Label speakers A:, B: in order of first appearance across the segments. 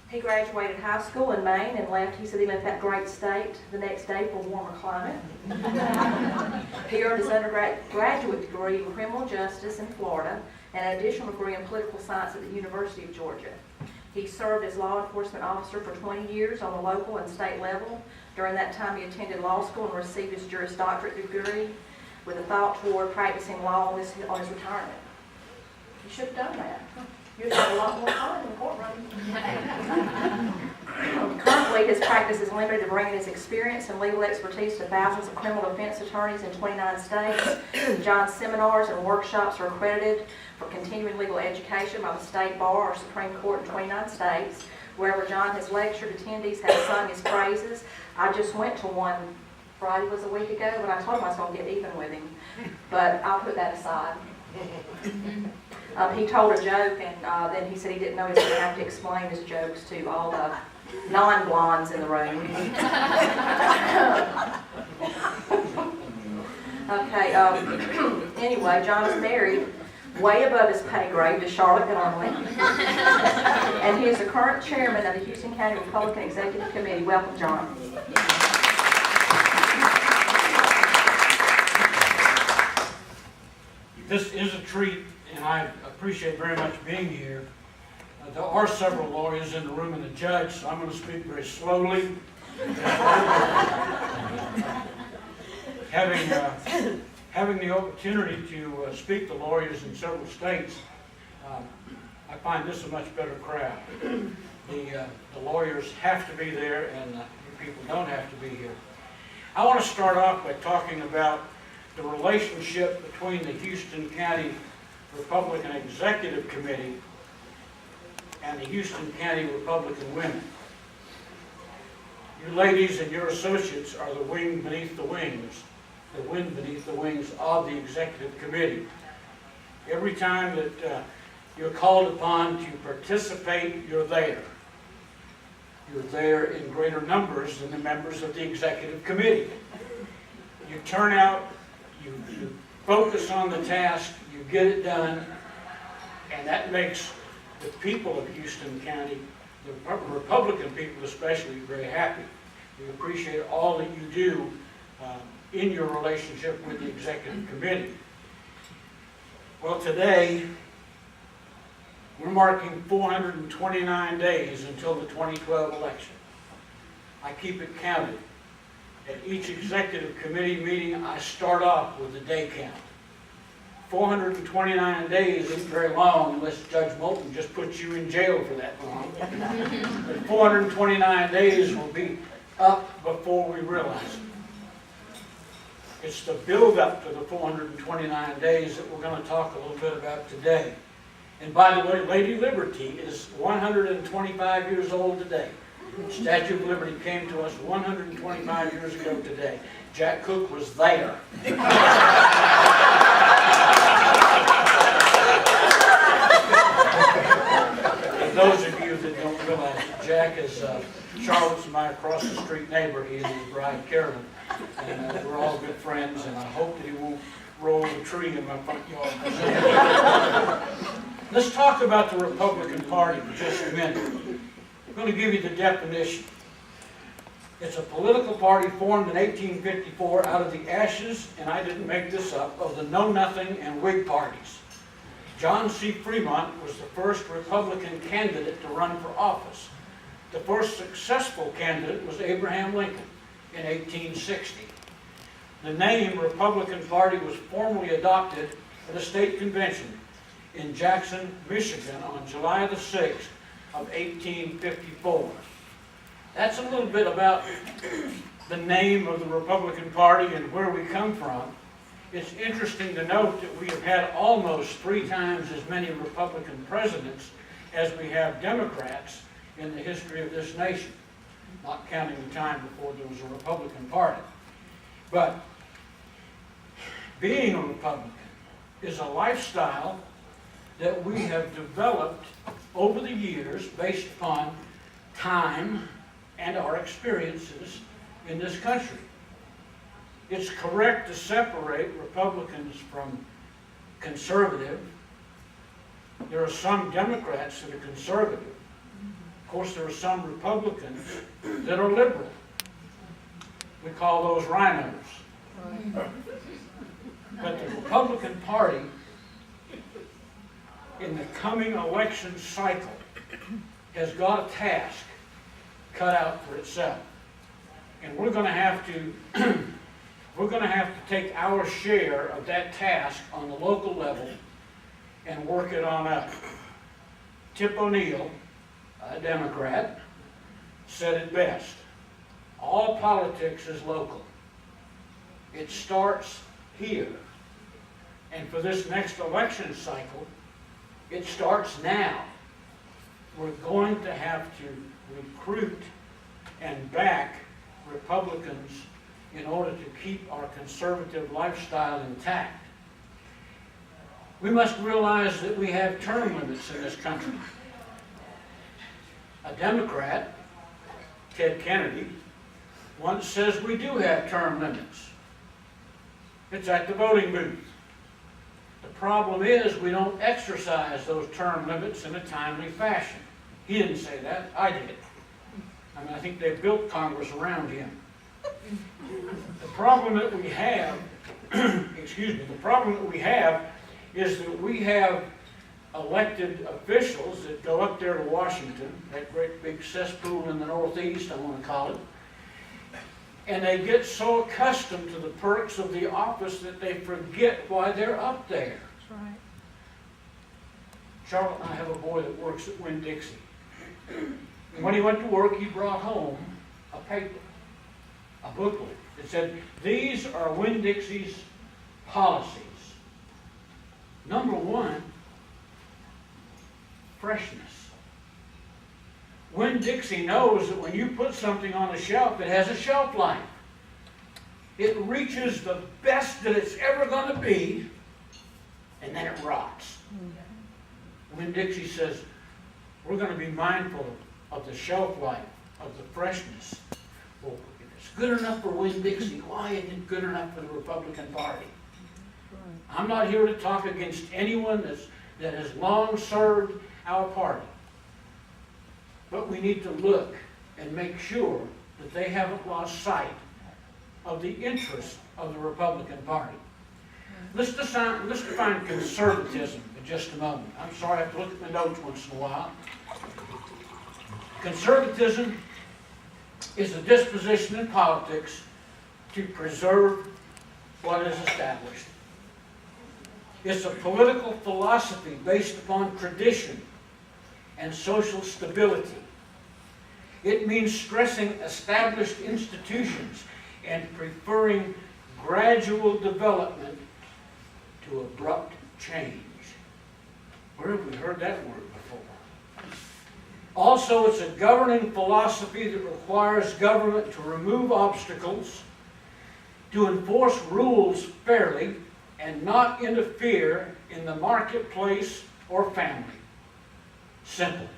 A: He graduated high school in Maine and left. He said he left that great state the next day for a warmer climate. He earned his undergraduate degree in criminal justice in Florida and an additional degree in political science at the University of Georgia. He served as law enforcement officer for 20 years on the local and state level. During that time, he attended law school and received his Juris Doctorate degree with a thought toward practicing law on his retirement. You should have done that. You'd have a lot more time in the courtroom. Currently, his practice is limited to bringing his experience and legal expertise to thousands of criminal defense attorneys in 29 states. John's seminars and workshops are accredited for continuing legal education by the State Bar or Supreme Court in 29 states. Wherever John has lectured, attendees have sung his praises. I just went to one, Friday was a week ago, but I told him I was going to get even with him. But I'll put that aside. He told a joke, and then he said he didn't know he was going to have to explain his jokes to all the non-blondes in the room. Okay, anyway, John is married way above his pay grade to Charlotte Gormley, and he is the current chairman of the Houston County Republican Executive Committee. Welcome, John.
B: This is a treat, and I appreciate very much being here. There are several lawyers in the room and the judge, so I'm going to speak very slowly. Having the opportunity to speak to lawyers in several states, I find this a much better crowd. The lawyers have to be there, and you people don't have to be here. I want to start off by talking about the relationship between the Houston County Republican Executive Committee and the Houston County Republican Women. You ladies and your associates are the wing beneath the wings, the wind beneath the wings of the Executive Committee. Every time that you're called upon to participate, you're there. You're there in greater numbers than the members of the Executive Committee. You turn out, you focus on the task, you get it done, and that makes the people of Houston County, the Republican people especially, very happy. We appreciate all that you do in your relationship with the Executive Committee. Well, today, we're marking 429 days until the 2012 election. I keep it counted. At each Executive Committee meeting, I start off with the day count. 429 days isn't very long unless Judge Moulton just puts you in jail for that long. But 429 days will be up before we realize it. It's the build-up to the 429 days that we're going to talk a little bit about today. And by the way, Lady Liberty is 125 years old today. The Statue of Liberty came to us 125 years ago today. Jack Cook was there. For those of you that don't realize it, Jack is Charlotte's and my across the street neighbor. He and his bride, Carolyn. And we're all good friends, and I hope that he won't roll the tree in my front yard. Let's talk about the Republican Party for just a minute. I'm going to give you the definition. It's a political party formed in 1854 out of the ashes, and I didn't make this up, of the Know Nothing and Whig parties. John C. Fremont was the first Republican candidate to run for office. The first successful candidate was Abraham Lincoln in 1860. The name Republican Party was formally adopted at a state convention in Jackson, Michigan on July the 6th of 1854. That's a little bit about the name of the Republican Party and where we come from. It's interesting to note that we have had almost 3 times as many Republican presidents as we have Democrats in the history of this nation, not counting the time before there was a Republican Party. But being a Republican is a lifestyle that we have developed over the years based upon time and our experiences in this country. It's correct to separate Republicans from conservative. There are some Democrats that are conservative, Of course, there are some Republicans that are liberal. We call those rhinos. But the Republican Party, in the coming election cycle, has got a task cut out for itself. And we're going to have to take our share of that task on the local level and work it on up. Tip O'Neill, a Democrat, said it best. All politics is local. It starts here. And for this next election cycle, it starts now. We're going to have to recruit and back Republicans in order to keep our conservative lifestyle intact. We must realize that we have term limits in this country. A Democrat, Ted Kennedy, once says we do have term limits. It's at the voting booth. The problem is we don't exercise those term limits in a timely fashion. He didn't say that, I did. I mean, I think they built Congress around him. The problem that we have, the problem that we have is that we have elected officials that go up there to Washington, that great big cesspool in the Northeast, I want to call it, and they get so accustomed to the perks of the office that they forget why they're up there.
C: That's right.
B: Charlotte and I have a boy that works at Winn-Dixie. And when he went to work, he brought home a paper, a booklet that said, these are Winn-Dixie's policies. Number one, freshness. Winn-Dixie knows that when you put something on a shelf, it has a shelf life. It reaches the best that it's ever going to be, and then it rots. Winn-Dixie says, we're going to be mindful of the shelf life, of the freshness. Well, if it's good enough for Winn-Dixie, why isn't it good enough for the Republican Party? I'm not here to talk against anyone that has long served our party. But we need to look and make sure that they haven't lost sight of the interests of the Republican Party. Let's define conservatism for just a moment. I'm sorry, I have to look at my notes once in a while. Conservatism is a disposition in politics to preserve what is established. It's a political philosophy based upon tradition and social stability. It means stressing established institutions and preferring gradual development to abrupt change. Where have we heard that word before? Also, it's a governing philosophy that requires government to remove obstacles, to enforce rules fairly, and not interfere in the marketplace or family. Simple.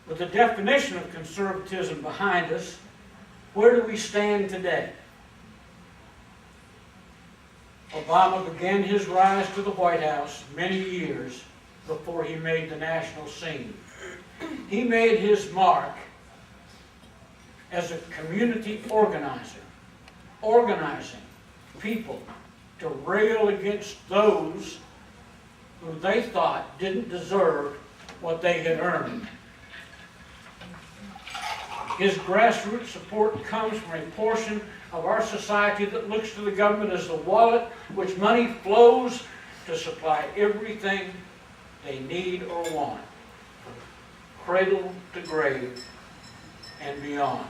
B: With the definition of conservatism behind us, where do we stand today? Obama began his rise to the White House many years before he made the national scene. He made his mark as a community organizer, organizing people to rail against those who they thought didn't deserve what they had earned. His grassroots support comes from a portion of our society that looks to the government as the wallet which money flows to supply everything they need or want, cradle to grave and beyond.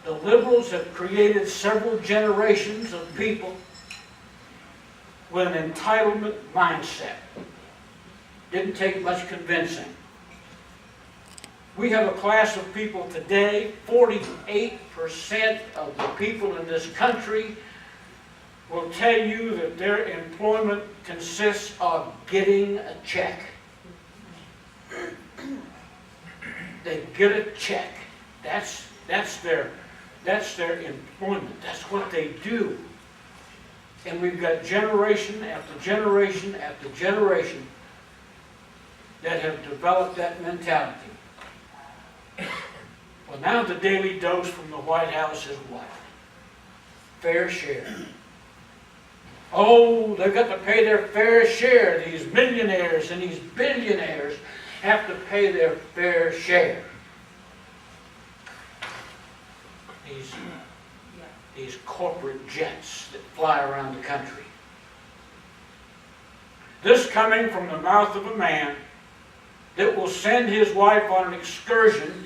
B: The liberals have created several generations of people with an entitlement mindset. Didn't take much convincing. We have a class of people today, 48% of the people in this country will tell you that their employment consists of getting a check. They get a check. That's their employment. That's what they do. And we've got generation after generation after generation that have developed that mentality. Well, now the daily dose from the White House is what? Fair share. Oh, they've got to pay their fair share. These millionaires and these billionaires have to pay their fair share. These corporate jets that fly around the country. This coming from the mouth of a man that will send his wife on an excursion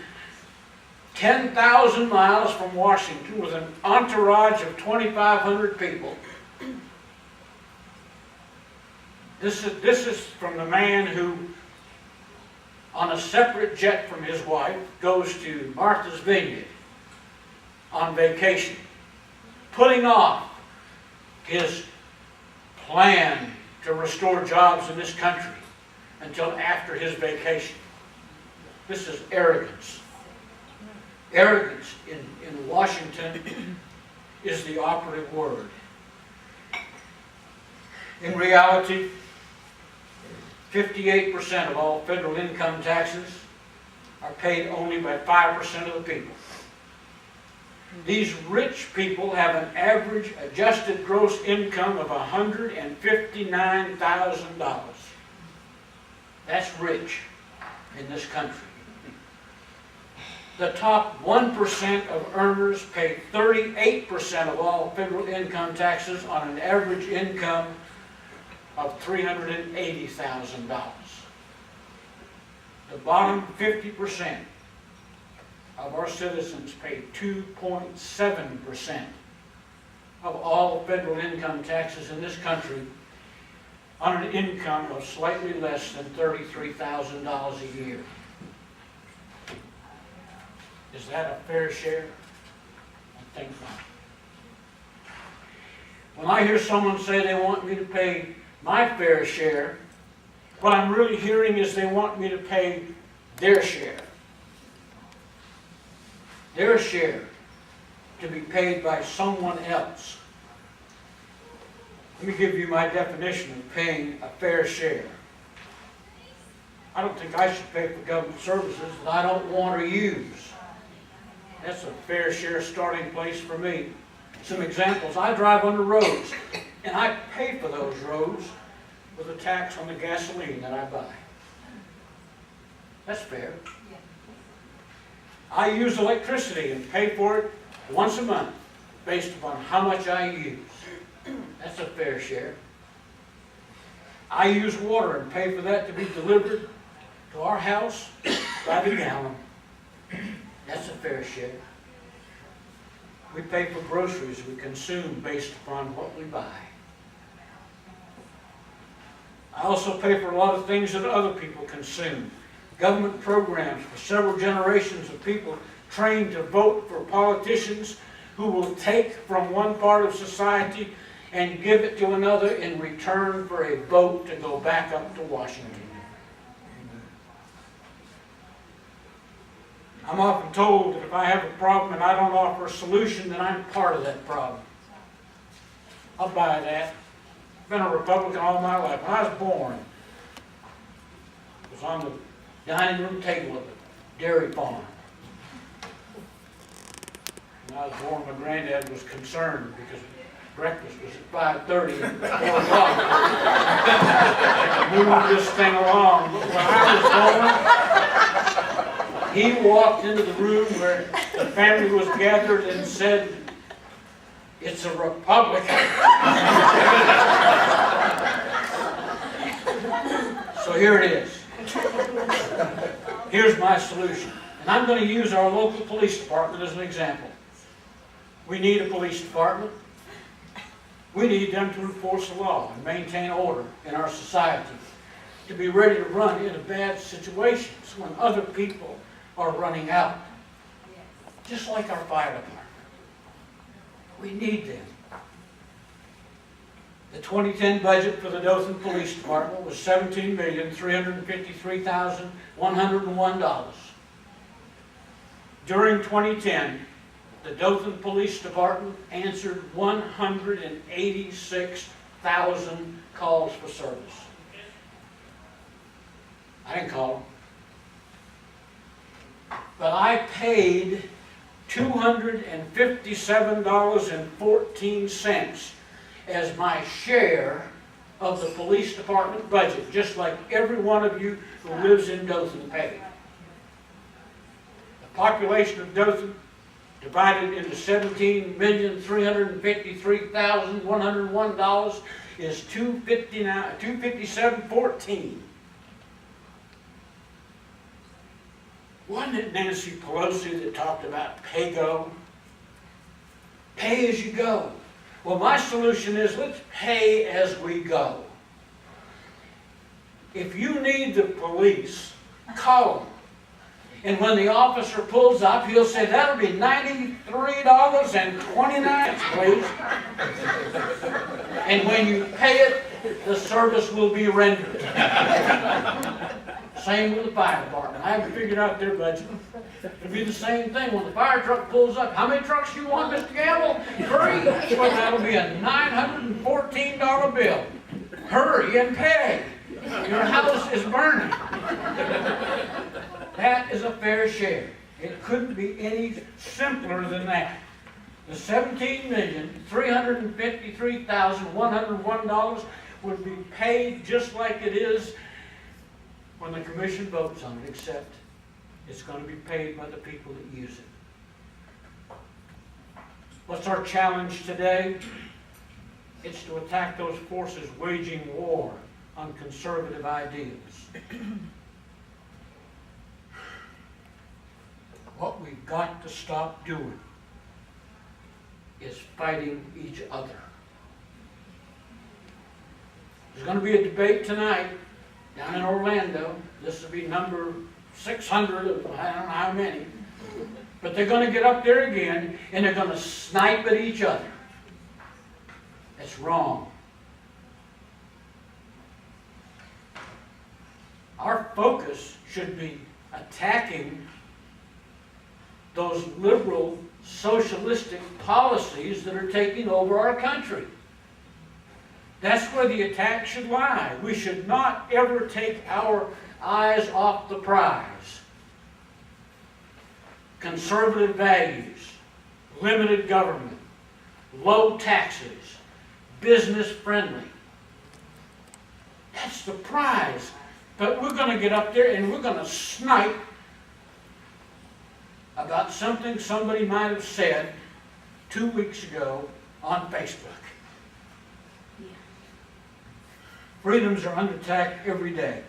B: 10,000 miles from Washington with an entourage of 2,500 people. This is from the man who, on a separate jet from his wife, goes to Martha's Vineyard on vacation, putting off his plan to restore jobs in this country until after his vacation. This is arrogance. Arrogance in Washington is the operative word. In reality, 58% of all federal income taxes are paid only by 5% of the people. These rich people have an average adjusted gross income of $159,000. That's rich in this country. The top 1% of earners pay 38% of all federal income taxes on an average income of $380,000. The bottom 50% of our citizens pay 2.7% of all federal income taxes in this country on an income of slightly less than $33,000 a year. Is that a fair share? I think not. When I hear someone say they want me to pay my fair share, what I'm really hearing is they want me to pay their share. Their share to be paid by someone else. Let me give you my definition of paying a fair share. I don't think I should pay for government services that I don't want or use. That's a fair share starting place for me. Some examples. I drive on the roads, and I pay for those roads with a tax on the gasoline that I buy. That's fair. I use electricity and pay for it once a month based upon how much I use. That's a fair share. I use water and pay for that to be delivered to our house by the gallon. That's a fair share. We pay for groceries we consume based upon what we buy. I also pay for a lot of things that other people consume. Government programs for several generations of people trained to vote for politicians who will take from one part of society and give it to another in return for a vote to go back up to Washington. I'm often told that if I have a problem and I don't offer a solution, then I'm part of that problem. I'll buy that. I've been a Republican all my life. When I was born, I was on the dining room table of the dairy farm. When I was born, my granddad was concerned because breakfast was at 5:30 and 4 o'clock. Move this thing along. But when I was born, he walked into the room where the family was gathered and said, "It's a Republican." So here it is. Here's my solution. And I'm going to use our local police department as an example. We need a police department. We need them to enforce the law and maintain order in our society, to be ready to run into bad situations when other people are running out. Just like our fire department. We need them. The 2010 budget for the Dothan Police Department was $17,353,101. During 2010, the Dothan Police Department answered 186,000 calls for service. I didn't call them. But I paid $257.14 as my share of the police department budget, just like every one of you who lives in Dothan paid. The population of Dothan, divided into $17,353,101, is $257.14. Wasn't it Nancy Pelosi that talked about pay-go? Pay as you go. Well, my solution is let's pay as we go. If you need the police, call them. And when the officer pulls up, he'll say, that'll be $93.29, please. And when you pay it, the service will be rendered. Same with the fire department. I haven't figured out their budget. It'll be the same thing. When the fire truck pulls up, how many trucks do you want, Mr. Gamble? 3? Well, that'll be a $914 bill. Hurry and pay. Your house is burning. That is a fair share. It couldn't be any simpler than that. The $17,353,101 would be paid just like it is when the commission votes on it, except it's going to be paid by the people that use it. What's our challenge today? It's to attack those forces waging war on conservative ideals. What we've got to stop doing is fighting each other. There's going to be a debate tonight down in Orlando. This will be number 600 of I don't know how many. But they're going to get up there again and they're going to snipe at each other. That's wrong. Our focus should be attacking those liberal, socialistic policies that are taking over our country. That's where the attack should lie. We should not ever take our eyes off the prize. Conservative values, limited government, low taxes, business friendly. That's the prize. But we're going to get up there and we're going to snipe about something somebody might have said 2 weeks ago on Facebook. Yeah. Freedoms are under attack every day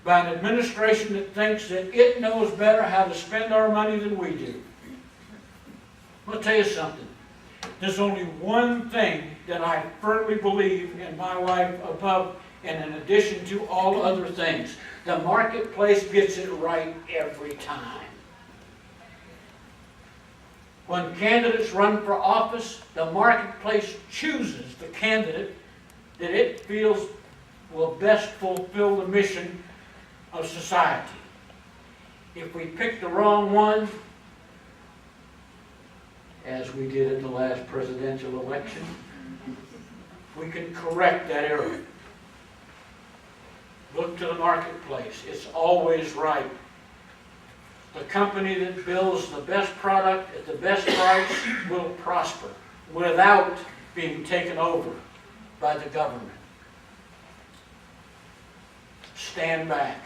B: by an administration that thinks that it knows better how to spend our money than we do. I'll tell you something. There's only one thing that I firmly believe in my life above and in addition to all other things. The marketplace gets it right every time. When candidates run for office, the marketplace chooses the candidate that it feels will best fulfill the mission of society. If we pick the wrong one, as we did in the last presidential election, we can correct that error. Look to the marketplace. It's always right. The company that builds the best product at the best price will prosper without being taken over by the government. Stand back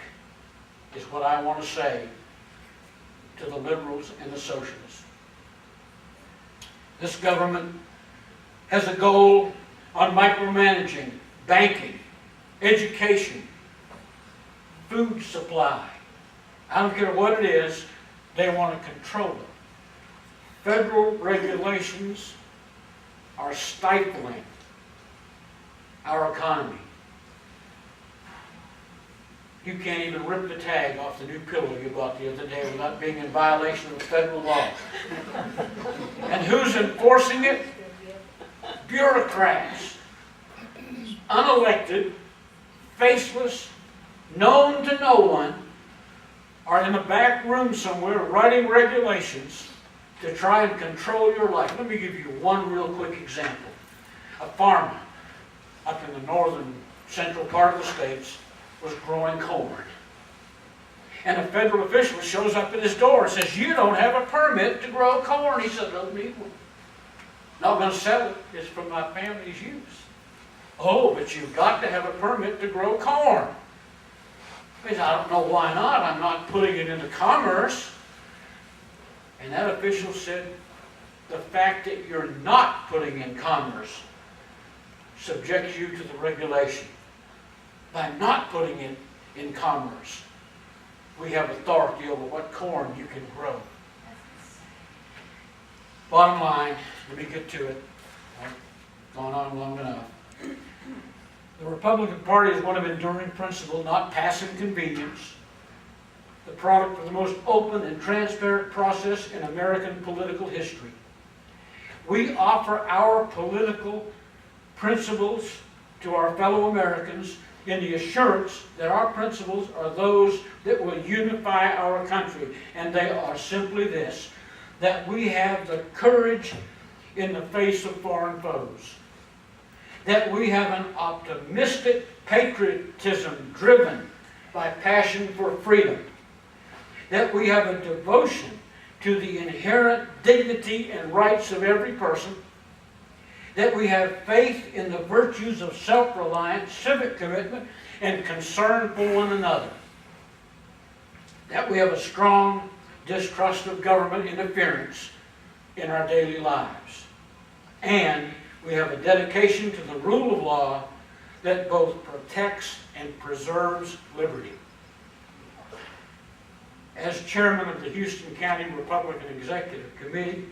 B: is what I want to say to the liberals and the socialists. This government has a goal on micromanaging, banking, education, food supply. I don't care what it is, they want to control it. Federal regulations are stifling our economy. You can't even rip the tag off the new pillow you bought the other day without being in violation of federal law. And who's enforcing it? Bureaucrats. Unelected, faceless, known to no one, are in a back room somewhere writing regulations to try and control your life. Let me give you one real quick example. A farmer up in the northern central part of the States was growing corn. And a federal official shows up at his door and says, "You don't have a permit to grow corn." He said, "Don't need one. Not going to sell it. It's for my family's use." "Oh, but you've got to have a permit to grow corn." He said, "I don't know why not. I'm not putting it into commerce." And that official said, "The fact that you're not putting in commerce subjects you to the regulation. By not putting it in commerce, we have authority over what corn you can grow." Bottom line, let me get to it. I've gone on long enough. The Republican Party is one of enduring principle, not passing convenience. The product of the most open and transparent process in American political history. We offer our political principles to our fellow Americans in the assurance that our principles are those that will unify our country. And they are simply this: that we have the courage in the face of foreign foes. That we have an optimistic patriotism driven by passion for freedom. That we have a devotion to the inherent dignity and rights of every person. That we have faith in the virtues of self-reliance, civic commitment, and concern for one another. That we have a strong distrust of government interference in our daily lives. And we have a dedication to the rule of law that both protects and preserves liberty. As chairman of the Houston County Republican Executive Committee,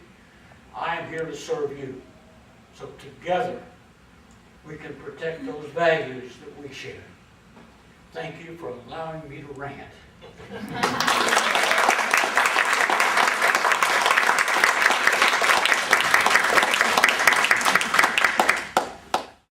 B: I am here to serve you. So together, we can protect those values that we share. Thank you for allowing me to rant.